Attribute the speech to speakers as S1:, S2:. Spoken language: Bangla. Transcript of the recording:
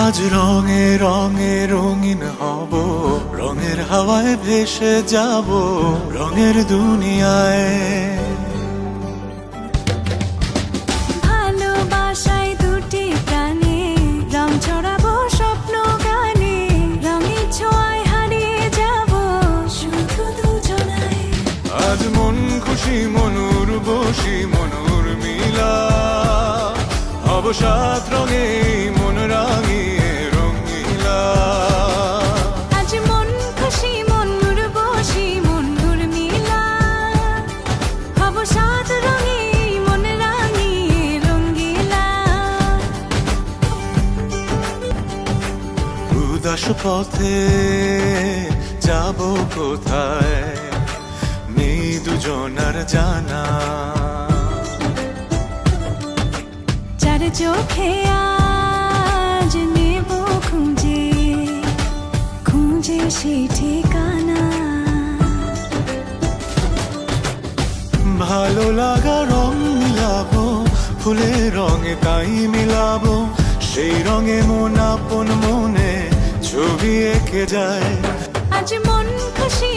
S1: আজ রঙে রঙে রঙিন হব, রঙের হাওয়ায় ভেসে যাব রঙের দুনিয়ায়।
S2: ভালোবাসায় দুটি প্রাণে রং ছড়াবো স্বপ্ন গানে, রঙের ছোঁয়ায় হারিয়ে যাব শুধু দুজনায়।
S1: আজ মন খুশি মনুর বসি মনুর মিলা, হব সাত রঙে মন রাঙিয়ে রঙিলা।
S2: আজ মন খুশি মনুর বসি মনুর মিলা, হব সাত রঙে মন রাঙিয়ে রঙ্গিলা।
S1: উদাস পথে যাব কোথায় নেই দুজনার জানা,
S2: চার চোখে আজ নেব খুঁজে খুঁজে সেই ঠিকানা।
S1: ভালো লাগা রং মিলাবো ফুলের রঙে তাই মিলাবো, সেই রঙে মন আপন মনে ছবি এঁকে যায়।
S2: আজ মন খুশি